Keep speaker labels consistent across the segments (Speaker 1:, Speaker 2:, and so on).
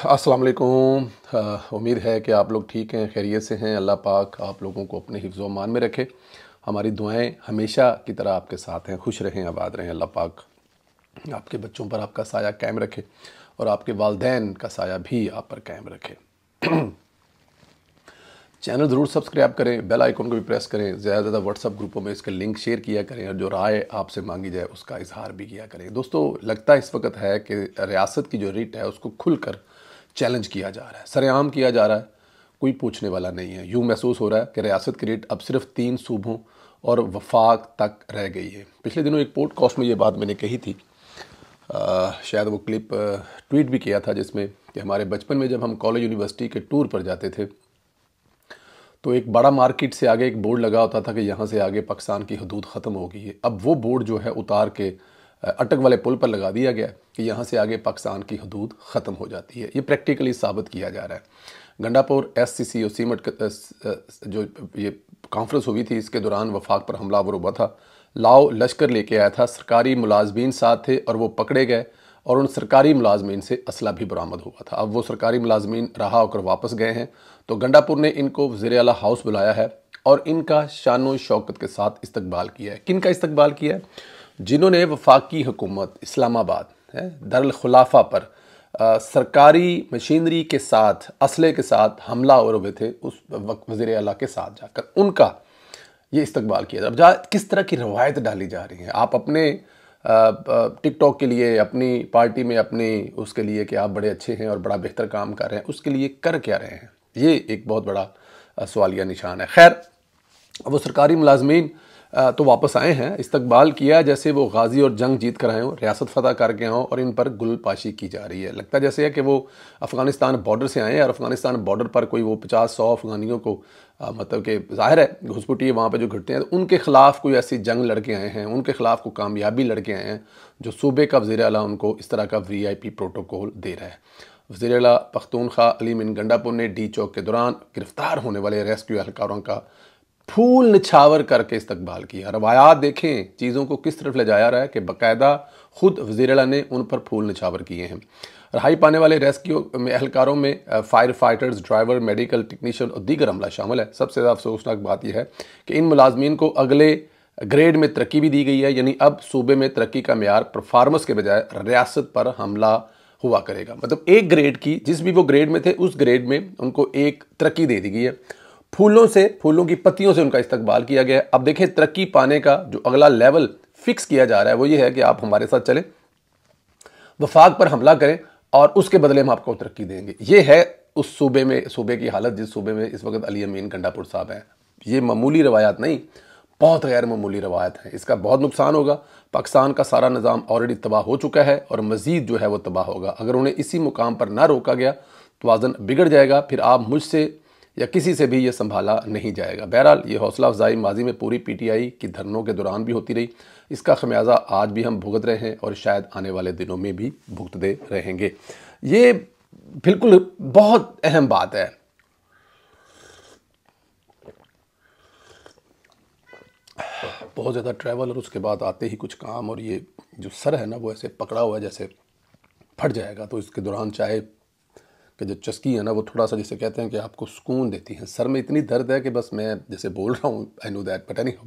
Speaker 1: अस्सलाम वालेकुम। उम्मीद है कि आप लोग ठीक हैं, खैरियत से हैं। अल्लाह पाक आप लोगों को अपने हिफ्ज़ व अमान में रखे। हमारी दुआएं हमेशा की तरह आपके साथ हैं। खुश रहें, आबाद रहें। अल्लाह पाक आपके बच्चों पर आपका साया कायम रखे और आपके वालदैन का साया भी आप पर कायम रखे। चैनल ज़रूर सब्सक्राइब करें, बेल आइकन को भी प्रेस करें। ज़्यादा से ज़्यादा व्हाट्सअप ग्रुपों में इसके लिंक शेयर किया करें और जो राय आपसे मांगी जाए उसका इजहार भी किया करें। दोस्तों, लगता इस वक्त है कि रियासत की जो रिट है उसको खुलकर चैलेंज किया जा रहा है, सरेआम किया जा रहा है। कोई पूछने वाला नहीं है। यूँ महसूस हो रहा है कि रियासत की रिट अब सिर्फ 3 सूबों और वफाक तक रह गई है। पिछले दिनों एक पॉडकास्ट में ये बात मैंने कही थी, शायद वो क्लिप ट्वीट भी किया था, जिसमें कि हमारे बचपन में जब हम कॉलेज यूनिवर्सिटी के टूर पर जाते थे तो एक बड़ा मार्केट से आगे एक बोर्ड लगा होता था कि यहाँ से आगे पाकिस्तान की हदूद ख़त्म हो गई है। अब वो बोर्ड जो है उतार के अटक वाले पुल पर लगा दिया गया कि यहाँ से आगे पाकिस्तान की हदूद ख़त्म हो जाती है। ये प्रैक्टिकली साबित किया जा रहा है। गंडापुर SCC और सीमट जो ये कॉन्फ्रेंस हुई थी, इसके दौरान वफाक पर हमलावर हुआ था। लाओ लश्कर लेके आया था, सरकारी मुलाजमीन साथ थे और वो पकड़े गए और उन सरकारी मुलाजमीन से असला भी बरामद हुआ था। अब वो सरकारी मुलाजमीन रहा होकर वापस गए हैं, तो गंडापुर ने इनको वज़ीर आला हाउस बुलाया है और इनका शानो शौकत के साथ इस्तकबाल किया है। किन का इस्तकबाल किया है? जिन्होंने वफाकी हुकूमत इस्लामाबाद दारुल खुलाफा पर सरकारी मशीनरी के साथ, असले के साथ हमला और हुए थे उस वक्त वज़ीर आला के साथ जाकर, उनका ये इस्तकबाल किया। अब किस तरह की रवायत डाली जा रही है। आप अपने टिकटॉक के लिए, अपनी पार्टी में, अपनी उसके लिए कि आप बड़े अच्छे हैं और बड़ा बेहतर काम कर रहे हैं, उसके लिए कर क्या रहे हैं? ये एक बहुत बड़ा सवालिया निशान है। खैर, वो सरकारी मुलाजमीन तो वापस आए हैं। इस्तकबाल किया जैसे वो गाजी और जंग जीत कर आए हों, रियासत फतह करके हों, और इन पर गुलपाशी की जा रही है। लगता जैसे है कि वो अफ़गानिस्तान बॉर्डर से आए हैं और अफ़गानिस्तान बॉर्डर पर कोई वो 50-100 अफ़गानियों को मतलब कि ज़ाहिर है घुसपैठी वहाँ पर जो घटते हैं, तो उनके ख़िलाफ़ कोई ऐसी जंग लड़के आए हैं, उनके ख़िलाफ़ कोई कामयाबी लड़के आए हैं जो सूबे का वज़ीर आला उनको इस तरह का VIP प्रोटोकॉल दे रहा है। वज़ीर आला पख्तूनख्वा अली मिन गंडापुर ने D चौक के दौरान गिरफ्तार होने वाले रेस्क्यू एहलकारों का फूल निछावर करके इस्तकबाल किया। रवायात देखें चीज़ों को किस तरफ ले जाया रहा है कि बाकायदा खुद वज़ीर आला ने उन पर फूल निछावर किए हैं। रहाई पाने वाले रेस्क्यू में एहलकारों में fire fighters, driver, medical technician और दीगर अमला शामिल है। सबसे ज़्यादा अफसोसनाक बात यह है कि इन मुलाजमीन को अगले ग्रेड में तरक्की भी दी गई है, यानी अब सूबे में तरक्की का मेयार परफॉर्मेंस के बजाय रियासत पर हमला हुआ करेगा। मतलब एक ग्रेड की, जिस भी वो ग्रेड में थे उस ग्रेड में उनको एक तरक्की दे दी गई है। फूलों की पत्तियों से उनका इस्तकबाल किया गया है। अब देखें, तरक्की पाने का जो अगला लेवल फिक्स किया जा रहा है वो ये है कि आप हमारे साथ चलें, वफाक पर हमला करें और उसके बदले हम आपको तरक्की देंगे। ये है उस सूबे की हालत जिस सूबे में इस वक्त अली अमीन गंडापुर साहब हैं। ये मामूली रवायात नहीं, बहुत गैर मामूली रवायत है। इसका बहुत नुकसान होगा। पाकिस्तान का सारा निज़ाम ऑलरेडी तबाह हो चुका है और मज़ीद जो है वो तबाह होगा। अगर उन्हें इसी मुकाम पर ना रोका गया तो वाज़न बिगड़ जाएगा। फिर आप मुझसे या किसी से भी ये संभाला नहीं जाएगा। बहरहाल, ये हौसला अफजाई माजी में पूरी PTI की धरनों के दौरान भी होती रही। इसका खमियाजा आज भी हम भुगत रहे हैं और शायद आने वाले दिनों में भी भुगतते रहेंगे। ये बिल्कुल बहुत अहम बात है। बहुत ज़्यादा ट्रैवल और उसके बाद आते ही कुछ काम, और ये जो सर है ना वो ऐसे पकड़ा हुआ है जैसे फट जाएगा। तो इसके दौरान चाहे कि जो चस्की है ना वो थोड़ा सा, जिसे कहते हैं कि आपको सुकून देती है। सर में इतनी दर्द है कि बस मैं जैसे बोल रहा हूँ, I know that, but anyhow.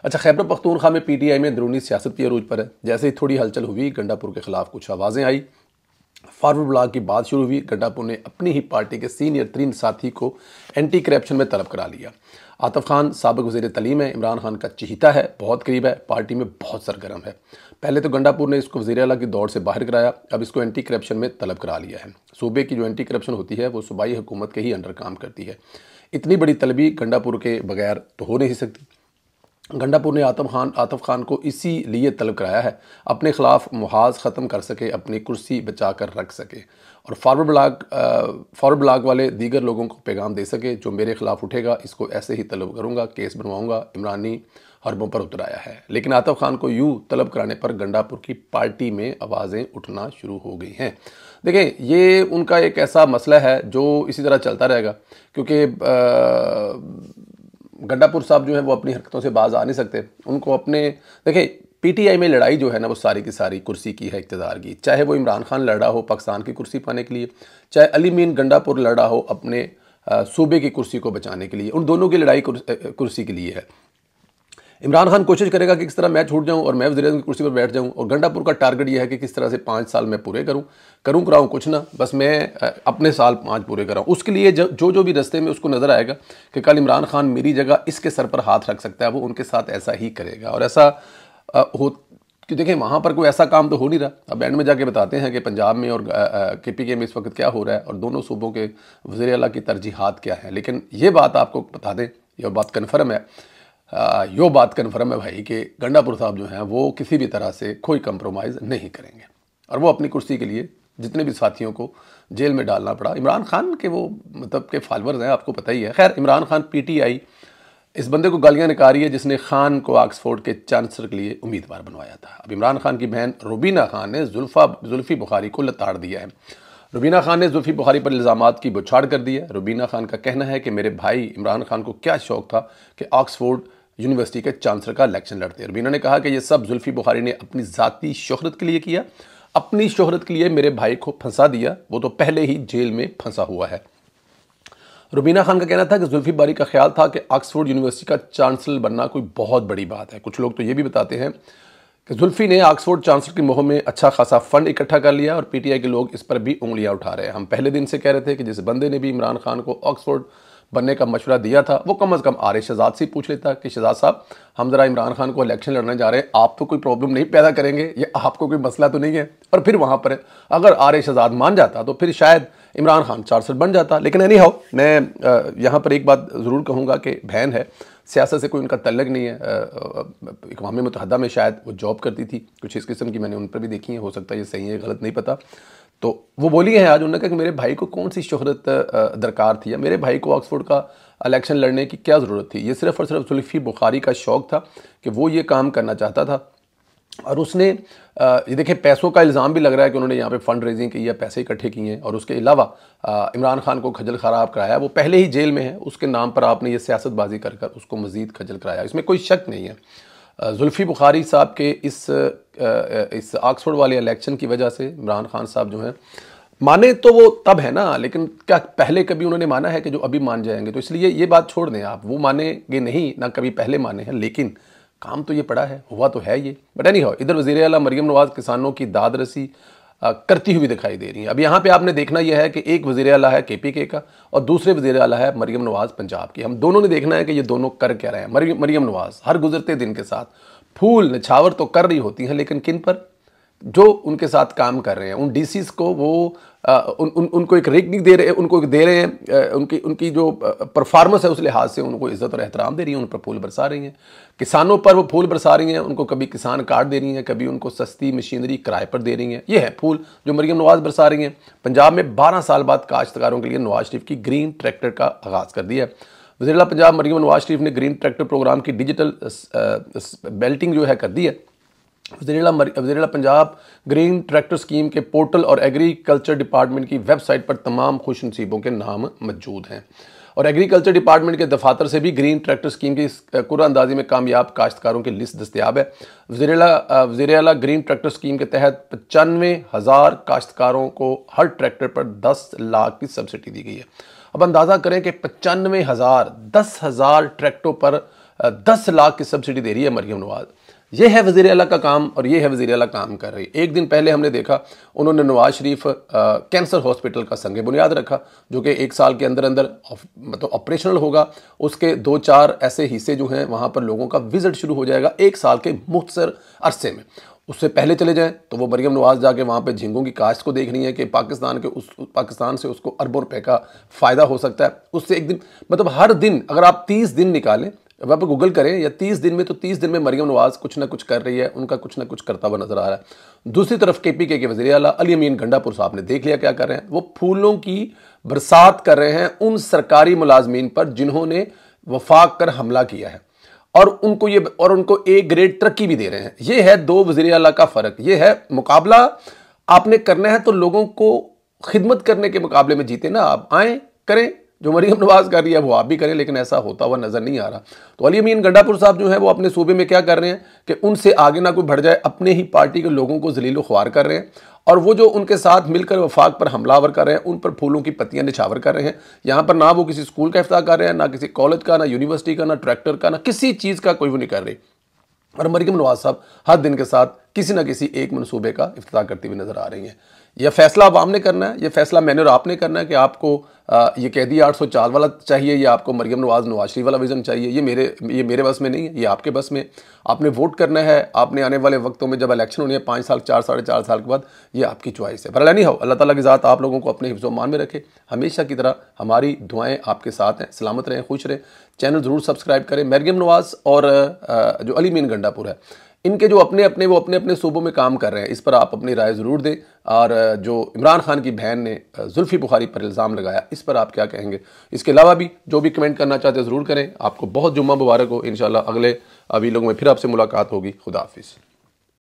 Speaker 1: अच्छा, खैबर पख्तूनख्वा में PTI में अंदरूनी सियासत की अरूज पर है। जैसे ही थोड़ी हलचल हुई, गंडापुर के खिलाफ कुछ आवाज़ें आई, फॉरवर्ड ब्लॉक की बात शुरू हुई। गंडापुर ने अपनी ही पार्टी के सीनियर तरीन साथी को एंटी करप्शन में तलब करा लिया। आतिफ खान साबिक वज़ीर तलीम है, इमरान खान का चहीता है, बहुत करीब है, पार्टी में बहुत सरगर्म है। पहले तो गंडापुर ने इसको वज़ीर आला की दौड़ से बाहर कराया, अब इसको एंटी करप्शन में तलब करा लिया है। सूबे की जो एंटी करप्शन होती है वो सूबाई हुकूमत के ही अंडर काम करती है। इतनी बड़ी तलबी गंडापुर के बगैर तो हो नहीं सकती। गंडापुर ने आतिफ खान को इसी लिए तलब कराया है, अपने खिलाफ मुहाज ख़त्म कर सके, अपनी कुर्सी बचा कर रख सके और फॉरवर्ड ब्लॉक वाले दीगर लोगों को पैगाम दे सके, जो मेरे खिलाफ उठेगा इसको ऐसे ही तलब करूँगा, केस बनवाऊँगा। इमरानी हरबों पर उतर आया है। लेकिन आतिफ खान को यूँ तलब कराने पर गंडापुर की पार्टी में आवाज़ें उठना शुरू हो गई हैं। देखें, ये उनका एक ऐसा मसला है जो इसी तरह चलता रहेगा, क्योंकि गंडापुर साहब जो है वो अपनी हरकतों से बाज आ नहीं सकते। उनको अपने, देखिए, पीटीआई में लड़ाई जो है ना वो सारी की सारी कुर्सी की है, इक़्तिदार की। चाहे वो इमरान खान लड़ रहा हो पाकिस्तान की कुर्सी पाने के लिए, चाहे अली मीन गंडापुर लड़ रहा हो अपने सूबे की कुर्सी को बचाने के लिए, उन दोनों की लड़ाई कुर्सी के लिए है। इमरान खान कोशिश करेगा कि किस तरह मैं छूट जाऊं और मैं वज़ीर-ए-आज़म की कुर्सी पर बैठ जाऊं, और गंडापुर का टारगेट यह है कि किस तरह से 5 साल मैं पूरे कराऊं कुछ ना, बस मैं अपने साल 5 पूरे कराऊं। उसके लिए जो भी रास्ते में उसको नज़र आएगा कि कल इमरान खान मेरी जगह इसके सर पर हाथ रख सकता है, वो उनके साथ ऐसा ही करेगा। और ऐसा हो कि देखें वहाँ पर कोई ऐसा काम तो हो नहीं रहा। अब एंड में जाके बताते हैं कि पंजाब में और KPK में इस वक्त क्या हो रहा है और दोनों सूबों के वज़ीर आला की तरजीहात क्या है। लेकिन ये बात आपको बता दें, यह बात कन्फर्म है, भाई कि गंडापुर साहब जो हैं वो किसी भी तरह से कोई कंप्रोमाइज़ नहीं करेंगे, और वो अपनी कुर्सी के लिए जितने भी साथियों को जेल में डालना पड़ा। इमरान खान के वो मतलब के फॉलोअर्स हैं, आपको पता ही है। खैर, इमरान खान PTI इस बंदे को गालियाँ निकाल रही है जिसने खान को ऑक्सफोर्ड के चांसलर के लिए उम्मीदवार बनवाया था। अब इमरान खान की बहन रुबीना खान ने जुल्फ़ी बुखारी को लताड़ दिया है। रुबीना खान ने जुल्फ़ी बुखारी पर इल्ज़ामात की बौछार कर दी है। रुबीना खान का कहना है कि मेरे भाई इमरान खान को क्या शौक़ था कि ऑक्सफोर्ड यूनिवर्सिटी के चांसलर का इलेक्शन लड़ते। रुबीना ने कहा कि यह सब जुल्फ़ी बुखारी ने अपनी ज़ाती शोहरत के लिए किया, अपनी शोहरत के लिए मेरे भाई को फंसा दिया, वो तो पहले ही जेल में फंसा हुआ है। रुबीना खान का कहना था कि जुल्फ़ी बुखारी का ख्याल था कि ऑक्सफोर्ड यूनिवर्सिटी का चांसलर बनना कोई बहुत बड़ी बात है। कुछ लोग तो ये भी बताते हैं कि जुल्फ़ी ने ऑक्सफोर्ड चांसलर की मोह में अच्छा खासा फंड इकट्ठा कर लिया और PTI के लोग इस पर भी उंगलियां उठा रहे हैं। हम पहले दिन से कह रहे थे कि जिस बंदे ने भी इमरान खान को ऑक्सफोर्ड बनने का मशवरा दिया था वो कम अज़ कम आर शहजाद से पूछ लेता कि शहजाद साहब, हम ज़रा इमरान खान को इलेक्शन लड़ने जा रहे हैं, आप तो कोई प्रॉब्लम नहीं पैदा करेंगे, ये आपको कोई मसला तो नहीं है। और फिर वहाँ पर अगर आर शहजाद मान जाता तो फिर शायद इमरान खान चांसलर बन जाता। लेकिन एनी हाउ, मैं यहाँ पर एक बात ज़रूर कहूँगा कि बहन है, सियासत से कोई उनका तल्लक नहीं है। अक़वाम मुत्तहदा में शायद वो जॉब करती थी, कुछ इस किस्म की मैंने उन पर भी देखी है, हो सकता है ये सही है गलत नहीं पता। तो वो बोली है आज, उन्होंने कहा कि मेरे भाई को कौन सी शोहरत दरकार थी या मेरे भाई को ऑक्सफोर्ड का इलेक्शन लड़ने की क्या ज़रूरत थी। ये सिर्फ़ और सिर्फ जुल्फ़ी बुखारी का शौक़ था कि वो ये काम करना चाहता था। और उसने ये देखें, पैसों का इल्ज़ाम भी लग रहा है कि उन्होंने यहाँ पे फ़ंड रेजिंग की है, पैसे इकट्ठे किए हैं, और उसके अलावा इमरान खान को खजल ख़राब कराया। वो पहले ही जेल में है, उसके नाम पर आपने ये सियासतबाजी कर कर उसको मज़ीद खजल कराया, इसमें कोई शक नहीं है। जुल्फ़ी बुखारी साहब के इस ऑक्सफोर्ड वाले इलेक्शन की वजह से इमरान खान साहब जो हैं माने तो वो तब है ना, लेकिन क्या पहले कभी उन्होंने माना है कि जो अभी मान जाएंगे? तो इसलिए ये बात छोड़ दें आप, वो मानेंगे नहीं ना, कभी पहले माने हैं, लेकिन काम तो ये पड़ा है, हुआ तो है ये। बट एनी हाउ, इधर वज़ीर आला मरीम नवाज़ किसानों की दाद रसी करती हुई दिखाई दे रही है। अब यहाँ पे आपने देखना यह है कि एक वज़ीर आला है KPK का और दूसरे वज़ीर आला है मरीम नवाज़ पंजाब की। हम दोनों ने देखना है कि ये दोनों कर क्या रहे हैं। मरीम नवाज़ हर गुजरते दिन के साथ फूल निछावर तो कर रही होती हैं, लेकिन किन पर? जो उनके साथ काम कर रहे हैं, उन DCs को वो उनको एक रेटिंग दे रहे हैं, उनको दे रहे हैं, उनकी जो परफॉर्मेंस है उस लिहाज से उनको इज़्ज़त और एहतराम दे रही हैं, उन पर फूल बरसा रही हैं। किसानों पर वो फूल बरसा रही हैं, उनको कभी किसान कार्ड दे रही हैं, कभी उनको सस्ती मशीनरी किराए पर दे रही हैं। ये है फूल जो मरीम नवाज़ बरसा रही हैं। पंजाब में 12 साल बाद काश्तकारों के लिए नवाज शरीफ की ग्रीन ट्रैक्टर का आगाज़ कर दिया। वज़ीर आला पंजाब मरीम नवाज शरीफ ने ग्रीन ट्रैक्टर प्रोग्राम की डिजिटल बेल्टिंग जो है कर दी है। वज़ीर आला पंजाब ग्रीन ट्रैक्टर स्कीम के पोर्टल और एग्रीकल्चर डिपार्टमेंट की वेबसाइट पर तमाम खुशनसीबों के नाम मौजूद हैं, और एग्रीकल्चर डिपार्टमेंट के दफातर से भी ग्रीन ट्रैक्टर स्कीम की कुर्रा अंदाजी में कामयाब काश्तकारों की लिस्ट दस्तियाब है। वज़ीर आला ग्रीन ट्रैक्टर स्कीम के तहत 95,000 काश्तकारों को हर ट्रैक्टर पर 10 लाख की सब्सिडी दी गई है। अब अंदाज़ा करें कि 95,000 10,000 ट्रैक्टरों पर 10 लाख की सब्सिडी दे रही है मरीम नवाज़। ये है वज़ीर आला का काम, और ये है वज़ीर आला काम कर रही। एक दिन पहले हमने देखा उन्होंने नवाज शरीफ कैंसर हॉस्पिटल का संग बुनियाद रखा, जो कि 1 साल के अंदर अंदर मतलब ऑपरेशनल होगा। उसके 2-4 ऐसे हिस्से जो हैं वहाँ पर लोगों का विजिट शुरू हो जाएगा 1 साल के मुख्तसर अरसे में। उससे पहले चले जाएं तो वो मरीम नवाज़ जाके वहाँ पे झींगों की काश्त को देख रही है कि पाकिस्तान से उसको अरबों रुपए का फ़ायदा हो सकता है। उससे एक दिन मतलब हर दिन अगर आप 30 दिन निकालें, अब आप गूगल करें या 30 दिन में, तो 30 दिन में मरीम नवाज़ कुछ ना कुछ कर रही है, उनका कुछ ना कुछ करता हुआ नजर आ रहा है। दूसरी तरफ KPK के वज़ीर आला अली मीन गंडापुर साहब ने देख लिया क्या कर रहे हैं। वो फूलों की बरसात कर रहे हैं उन सरकारी मुलाजमीन पर जिन्होंने वफाक कर हमला किया है, और उनको A ग्रेड तरक्की भी दे रहे हैं। ये है 2 वज़ीर आला का फ़र्क। ये है मुकाबला आपने करना है तो लोगों को खिदमत करने के मुकाबले में जीते ना, आप आएँ करें, जो मरीम नवाज कर रही है वो आप भी करें, लेकिन ऐसा होता हुआ नजर नहीं आ रहा। तो अली अमीन गंडापुर साहब जो है वो अपने सूबे में क्या कर रहे हैं कि उनसे आगे ना कोई बढ़ जाए, अपने ही पार्टी के लोगों को जलील ख्वार कर रहे हैं, और वो जो उनके साथ मिलकर वफाक पर हमलावर कर रहे हैं, उन पर फूलों की पत्तियां निछावर कर रहे हैं। यहाँ पर ना वो किसी स्कूल का इफ्ताह कर रहे हैं, ना किसी कॉलेज का, ना यूनिवर्सिटी का, ना ट्रैक्टर का, ना किसी चीज़ का कोई वो नहीं कर रही। और मरीम नवाज साहब हर दिन के साथ किसी न किसी एक मनसूबे का इफ्तिताह करती हुई नजर आ रही हैं। यह फैसला अब आपने करना है, यह फैसला मैंने और आपने करना है कि आपको ये कैदी 804 वाला चाहिए या आपको मरीम नवाज नवाज शरीफ वाला विज़न चाहिए। ये मेरे बस में नहीं है, ये आपके बस में। आपने वोट करना है, आपने आने वाले वक्तों में जब इलेक्शन होनी है 5 साल 4 साढ़े 4 साल के बाद, ये आपकी चॉइस है। पर नहीं हो, अल्लाह ताला की ज़ात आप लोगों को अपने हिफ्ज़ मान में रखे। हमेशा की तरह हमारी दुआएं आपके साथ हैं। सलामत रहें, खुश रहें। चैनल ज़रूर सब्सक्राइब करें। मरीम नवाज और जो अली अमीन गंडापुर है, इनके जो अपने अपने सूबों में काम कर रहे हैं, इस पर आप अपनी राय ज़रूर दें। और जो इमरान खान की बहन ने जुल्फ़ी बुखारी पर इल्ज़ाम लगाया, इस पर आप क्या कहेंगे? इसके अलावा भी जो भी कमेंट करना चाहते हैं ज़रूर करें। आपको बहुत जुम्मा मुबारक हो। इंशाल्लाह अगले वीडियो में फिर आपसे मुलाकात होगी। खुदा हाफिज़।